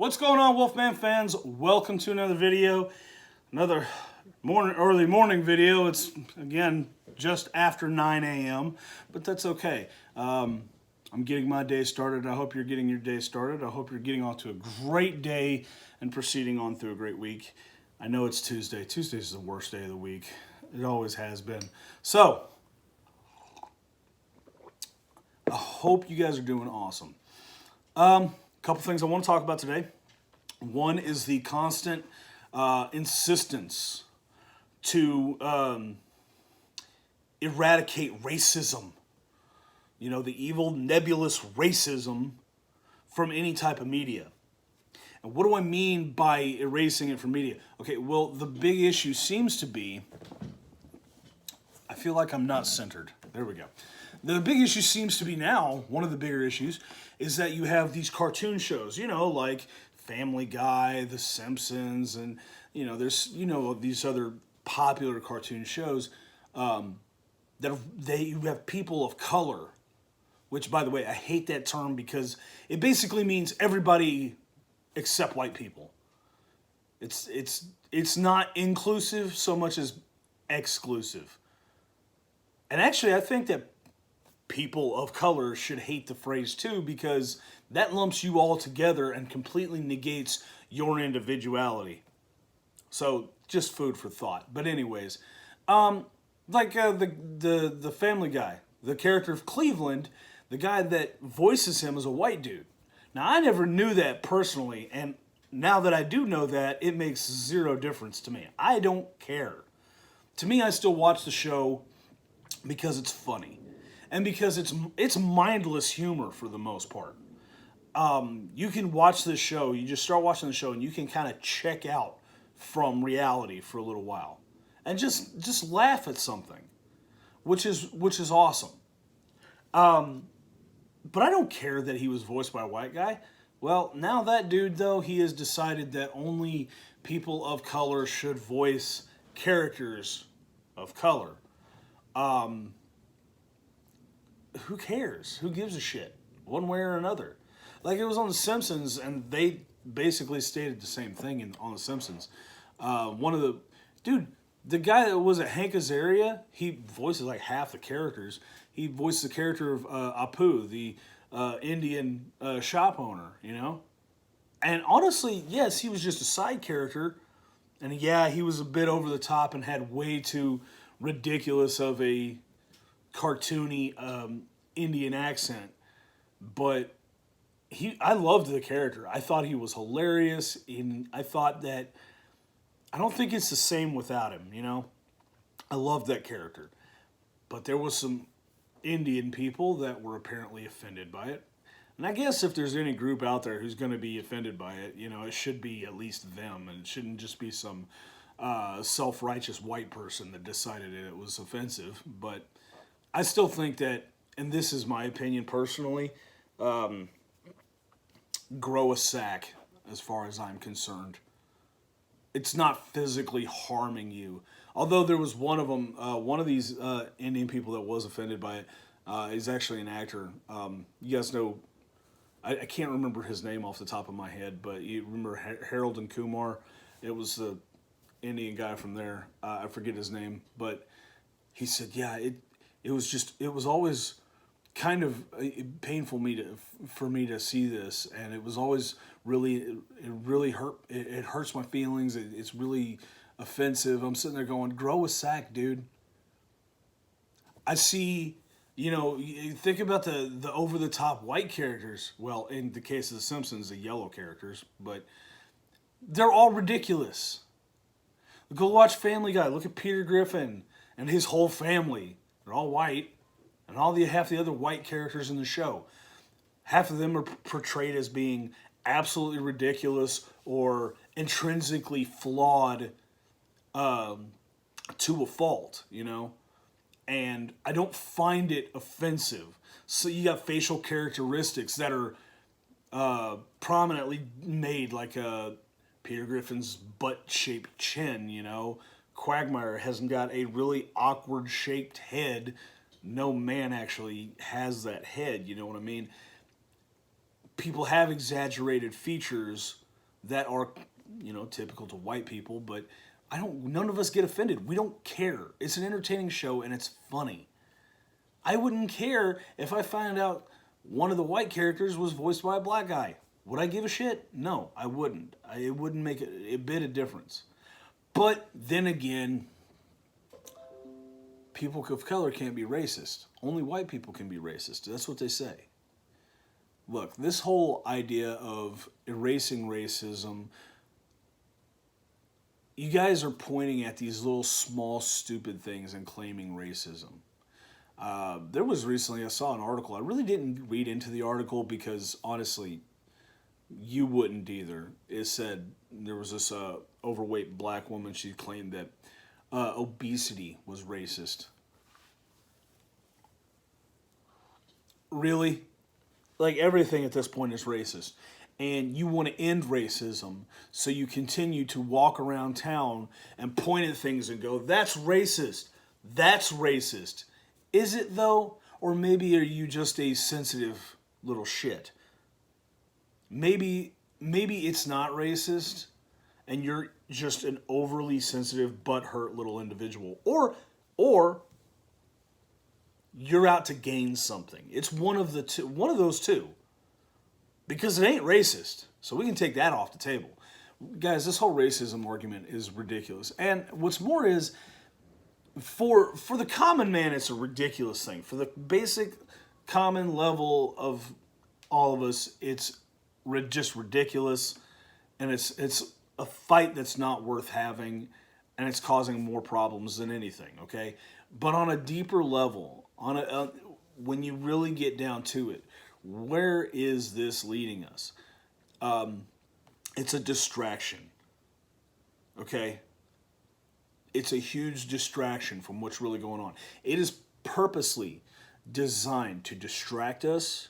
What's going on, Wolfman fans? Welcome to another video, another early morning video. It's, again, just after 9 a.m., but that's okay. I'm getting my day started. I hope you're getting your day started. I hope you're getting off to a great day and proceeding on through a great week. I know it's Tuesday. Tuesday's the worst day of the week. It always has been. So, I hope you guys are doing awesome. Couple things I want to talk about today. One is the constant insistence to eradicate racism. You know, the evil, nebulous racism from any type of media. And what do I mean by erasing it from media? Okay, well, the big issue seems to be, I feel like I'm not centered. There we go. The big issue seems to be now, one of the bigger issues, is that you have these cartoon shows, you know, like Family Guy, The Simpsons, and, you know, there's, you know, these other popular cartoon shows that you have people of color, which, by the way, I hate that term because it basically means everybody except white people. It's not inclusive so much as exclusive. And actually, I think that people of color should hate the phrase too, because that lumps you all together and completely negates your individuality. So, just food for thought. But anyways, the Family Guy, the character of Cleveland, the guy that voices him is a white dude. Now, I never knew that personally, and now that I do know that, it makes zero difference to me. I don't care. To me, I still watch the show because it's funny. And because it's mindless humor for the most part. You can watch this show, you just start watching the show, and you can kind of check out from reality for a little while. And just laugh at something, which is awesome. But I don't care that he was voiced by a white guy. Well, now that dude, though, he has decided that only people of color should voice characters of color. Who cares? Who gives a shit? One way or another. Like, it was on The Simpsons, and they basically stated the same thing on The Simpsons. The guy that was at Hank Azaria, he voices like half the characters. He voiced the character of Apu, the Indian shop owner, you know? And honestly, yes, he was just a side character. And yeah, he was a bit over the top and had way too ridiculous of a cartoony Indian accent. But I loved the character. I thought he was hilarious. I don't think it's the same without him, you know? I loved that character. But there was some Indian people that were apparently offended by it. And I guess if there's any group out there who's going to be offended by it, you know, it should be at least them. And it shouldn't just be some self-righteous white person that decided it was offensive. But I still think that, and this is my opinion personally, grow a sack as far as I'm concerned. It's not physically harming you. Although there was one of them, one of these Indian people that was offended by it is actually an actor. You guys know, I can't remember his name off the top of my head, but you remember Harold and Kumar? It was the Indian guy from there. I forget his name, but he said, yeah, it was always kind of painful for me to see this, and it was always really hurt. It hurts my feelings. It's really offensive. I'm sitting there going, grow a sack, dude. I see, you know, you think about the over the top white characters. Well, in the case of The Simpsons, the yellow characters, but they're all ridiculous. Go watch Family Guy. Look at Peter Griffin and his whole family. They're all white. And half the other white characters in the show, half of them are portrayed as being absolutely ridiculous or intrinsically flawed to a fault, you know? And I don't find it offensive. So you got facial characteristics that are prominently made, like Peter Griffin's butt-shaped chin, you know? Quagmire hasn't got a really awkward-shaped head. No man actually has that head, you know what I mean? People have exaggerated features that are, typical to white people, but none of us get offended. We don't care. It's an entertaining show and it's funny. I wouldn't care if I found out one of the white characters was voiced by a black guy. Would I give a shit? No, I wouldn't. It wouldn't make a bit of difference. But then again, people of color can't be racist. Only white people can be racist. That's what they say. Look, this whole idea of erasing racism, you guys are pointing at these little small stupid things and claiming racism. There was recently, I saw an article. I really didn't read into the article because honestly, you wouldn't either. It said there was this overweight black woman. She claimed that obesity was racist. Really? Like everything at this point is racist. And you want to end racism, so you continue to walk around town and point at things and go, that's racist. That's racist. Is it though? Or maybe are you just a sensitive little shit? Maybe it's not racist and you're just an overly sensitive, butthurt little individual. Or you're out to gain something. It's one of those two. Because it ain't racist. So we can take that off the table. Guys, this whole racism argument is ridiculous. And what's more is, for the common man, it's a ridiculous thing. For the basic common level of all of us, it's just ridiculous. And it's a fight that's not worth having. And it's causing more problems than anything, okay? But on a deeper level, when you really get down to it, where is this leading us? It's a distraction. Okay? It's a huge distraction from what's really going on. It is purposely designed to distract us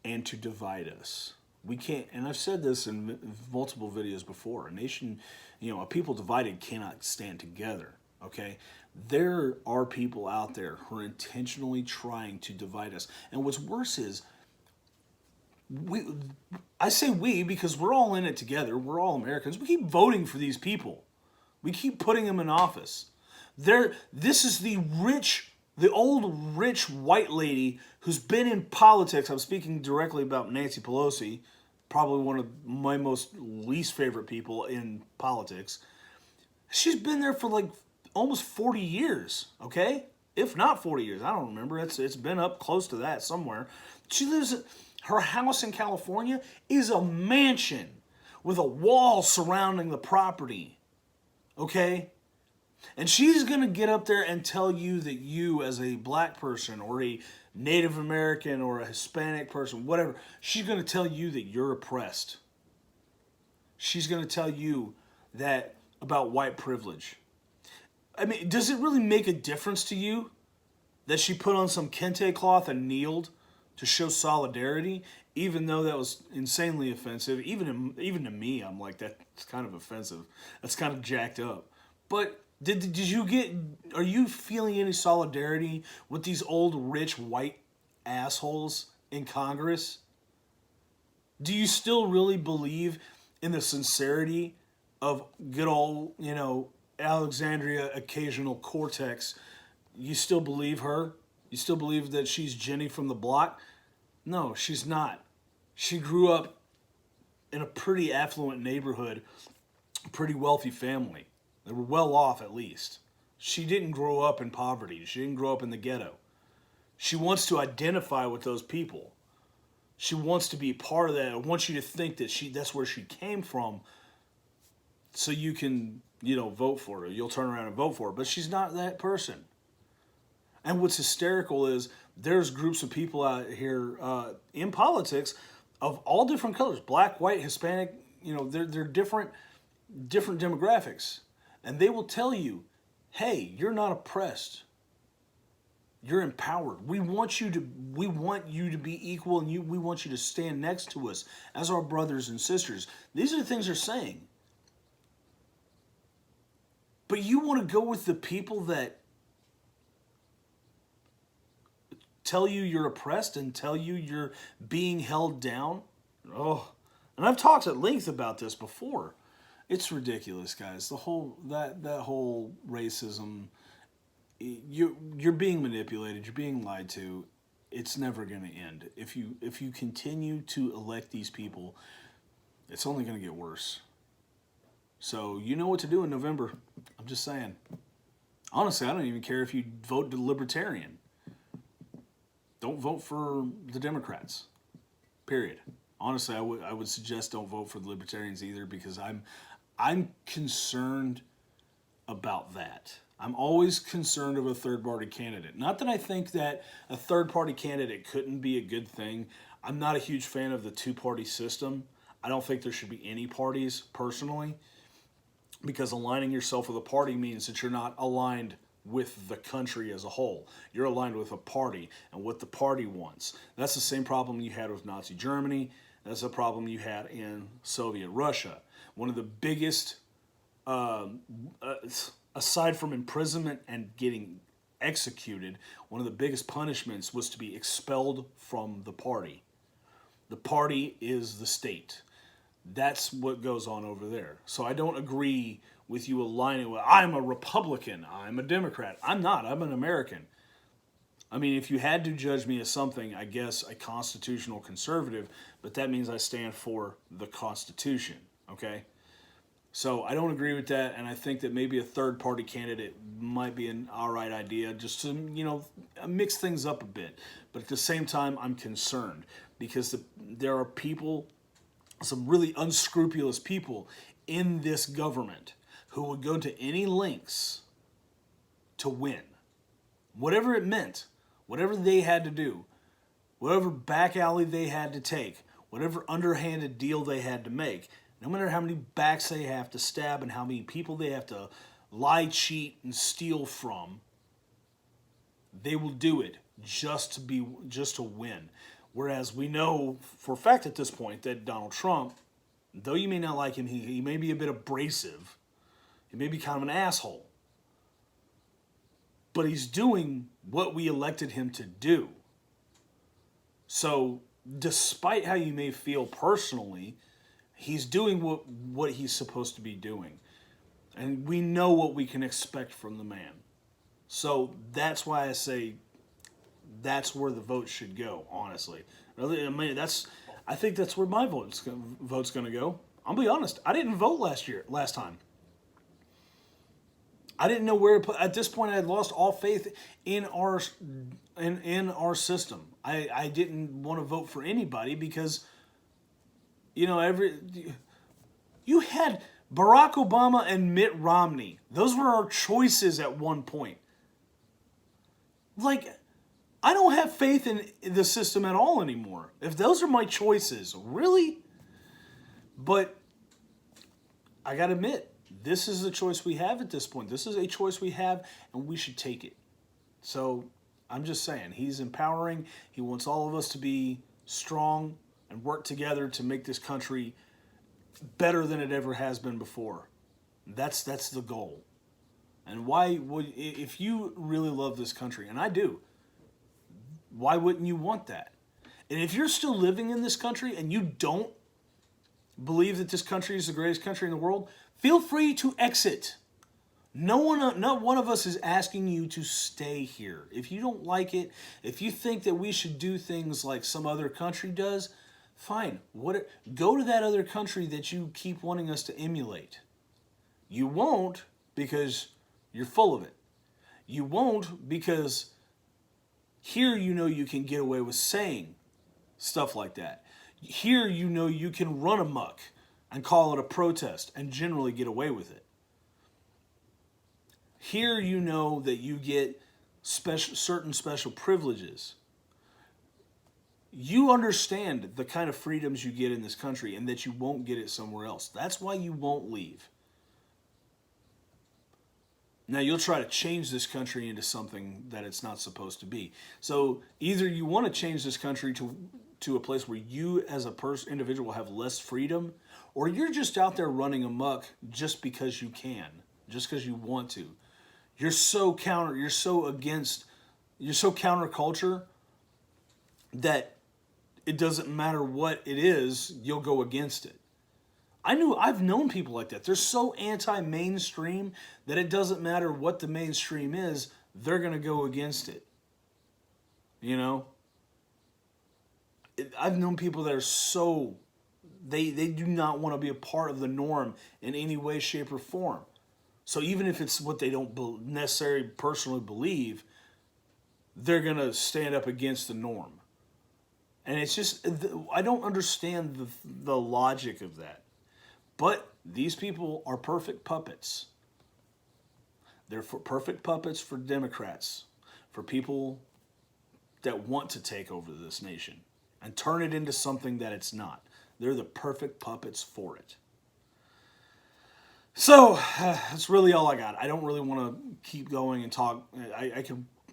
and to divide us. We can't, and I've said this in multiple videos before, a nation, a people divided cannot stand together. Okay? There are people out there who are intentionally trying to divide us. And what's worse is, I say we because we're all in it together. We're all Americans. We keep voting for these people. We keep putting them in office. This is the old rich white lady who's been in politics. I'm speaking directly about Nancy Pelosi, probably one of my most least favorite people in politics. She's been there for like almost 40 years, okay? If not 40 years, I don't remember. It's been up close to that somewhere. Her house in California is a mansion with a wall surrounding the property. Okay? And she's going to get up there and tell you that you, as a black person or a Native American or a Hispanic person, whatever, she's going to tell you that you're oppressed. She's going to tell you that about white privilege. I mean, does it really make a difference to you that she put on some kente cloth and kneeled to show solidarity, even though that was insanely offensive? Even to me, I'm like, that's kind of offensive. That's kind of jacked up. But are you feeling any solidarity with these old rich white assholes in Congress? Do you still really believe in the sincerity of good old, Alexandria Ocasio-Cortez? You still believe her? You still believe that she's Jenny from the block? No, she's not. She grew up in a pretty affluent neighborhood, a pretty wealthy family. They were well off at least. She didn't grow up in poverty. She didn't grow up in the ghetto. She wants to identify with those people. She wants to be part of that. I want you to think that that's where she came from, so you can, vote for her. You'll turn around and vote for her. But she's not that person. And what's hysterical is there's groups of people out here in politics of all different colors, black, white, Hispanic, they're different demographics. And they will tell you, hey, you're not oppressed. You're empowered. We want you to be equal, and we want you to stand next to us as our brothers and sisters. These are the things they're saying. But you want to go with the people that tell you you're oppressed and tell you you're being held down? Oh, And I've talked at length about this before. It's ridiculous, guys. The whole that whole racism, you're being manipulated, you're being lied to. It's never going to end. If you continue to elect these people, it's only going to get worse. So you know what to do in November. I'm just saying. Honestly, I don't even care if you vote Libertarian. Don't vote for the Democrats. Period. Honestly, I would suggest don't vote for the Libertarians either, because I'm concerned about that. I'm always concerned of a third-party candidate. Not that I think that a third-party candidate couldn't be a good thing. I'm not a huge fan of the two-party system. I don't think there should be any parties, personally, because aligning yourself with a party means that you're not aligned with the country as a whole. You're aligned with a party and what the party wants. That's the same problem you had with Nazi Germany. That's a problem you had in Soviet Russia. One of the biggest, aside from imprisonment and getting executed, one of the biggest punishments was to be expelled from the party. The party is the state. That's what goes on over there. So I don't agree with you aligning with, I'm a Republican, I'm a Democrat. I'm not, I'm an American. I mean, if you had to judge me as something, I guess a constitutional conservative, but that means I stand for the Constitution, okay? So I don't agree with that, and I think that maybe a third-party candidate might be an all right idea, just to, mix things up a bit. But at the same time, I'm concerned, because there are people, some really unscrupulous people in this government who would go to any lengths to win. Whatever it meant, whatever they had to do, whatever back alley they had to take, whatever underhanded deal they had to make, no matter how many backs they have to stab and how many people they have to lie, cheat, and steal from, they will do it just to win. Whereas we know for a fact at this point that Donald Trump, though you may not like him, he may be a bit abrasive. He may be kind of an asshole. But he's doing what we elected him to do. So, despite how you may feel personally, he's doing what he's supposed to be doing. And we know what we can expect from the man. So, that's why I say that's where the vote should go, honestly. I think that's where my vote's going to go. I'll be honest. I didn't vote last time. I didn't know where to put. At this point, I had lost all faith in our system. I didn't want to vote for anybody because, you had Barack Obama and Mitt Romney. Those were our choices at one point. Like, I don't have faith in the system at all anymore. If those are my choices, really? But I gotta admit, this is the choice we have at this point. This is a choice we have, and we should take it. So I'm just saying, he's empowering. He wants all of us to be strong and work together to make this country better than it ever has been before. That's the goal. And if you really love this country, and I do, why wouldn't you want that? And if you're still living in this country and you don't believe that this country is the greatest country in the world, feel free to exit. Not one of us is asking you to stay here. If you don't like it, if you think that we should do things like some other country does, fine. Go to that other country that you keep wanting us to emulate. You won't because you're full of it. You won't because here you can get away with saying stuff like that. Here you can run amok and call it a protest and generally get away with it. Here you know that you get certain special privileges. You understand the kind of freedoms you get in this country and that you won't get it somewhere else. That's why you won't leave. Now, you'll try to change this country into something that it's not supposed to be. So either you want to change this country to a place where you as a individual have less freedom, or you're just out there running amok just because you can, just because you want to. You're so counterculture that it doesn't matter what it is, you'll go against it. I've known people like that. They're so anti-mainstream that it doesn't matter what the mainstream is, they're going to go against it. You know? I've known people that are so, they do not want to be a part of the norm in any way, shape, or form. So even if it's what they don't necessarily personally believe, they're going to stand up against the norm. And it's just, I don't understand the logic of that. But these people are perfect puppets. They're perfect puppets for Democrats, for people that want to take over this nation and turn it into something that it's not. They're the perfect puppets for it. So that's really all I got. I don't really want to keep going and talk.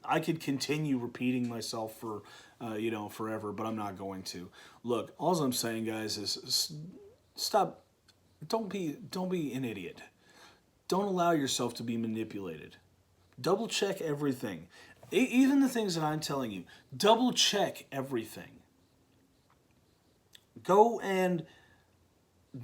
I could continue repeating myself for forever, but I'm not going to. Look, all I'm saying, guys, is stop. Don't be an idiot. Don't allow yourself to be manipulated. Double check everything. Even the things that I'm telling you, double check everything. Go and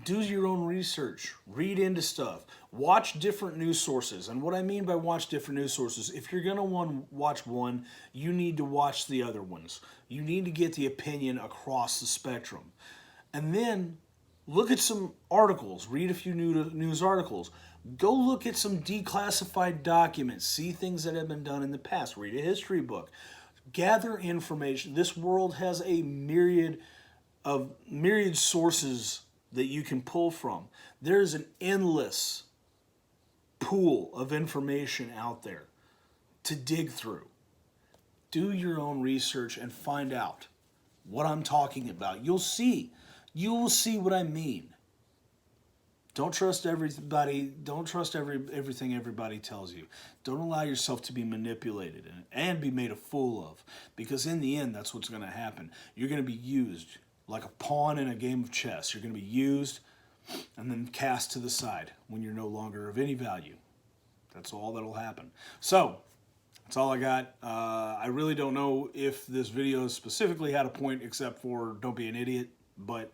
do your own research. Read into stuff. Watch different news sources. And what I mean by watch different news sources, if you're going to watch one, you need to watch the other ones. You need to get the opinion across the spectrum. And then look at some articles. Read a few news articles. Go look at some declassified documents. See things that have been done in the past. Read a history book. Gather information. This world has a myriad sources that you can pull from. There's an endless pool of information out there to dig through. Do your own research and find out what I'm talking about. You'll see. You will see what I mean. Don't trust everybody. Don't trust everything everybody tells you. Don't allow yourself to be manipulated and be made a fool of. Because in the end, that's what's going to happen. You're going to be used like a pawn in a game of chess. You're going to be used and then cast to the side when you're no longer of any value. That's all that'll happen. So, that's all I got. I really don't know if this video specifically had a point except for don't be an idiot, but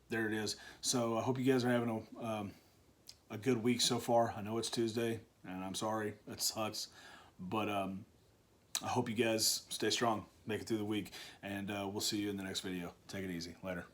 there it is. So I hope you guys are having a good week so far. I know it's Tuesday, and I'm sorry. It sucks. But I hope you guys stay strong, make it through the week, and we'll see you in the next video. Take it easy. Later.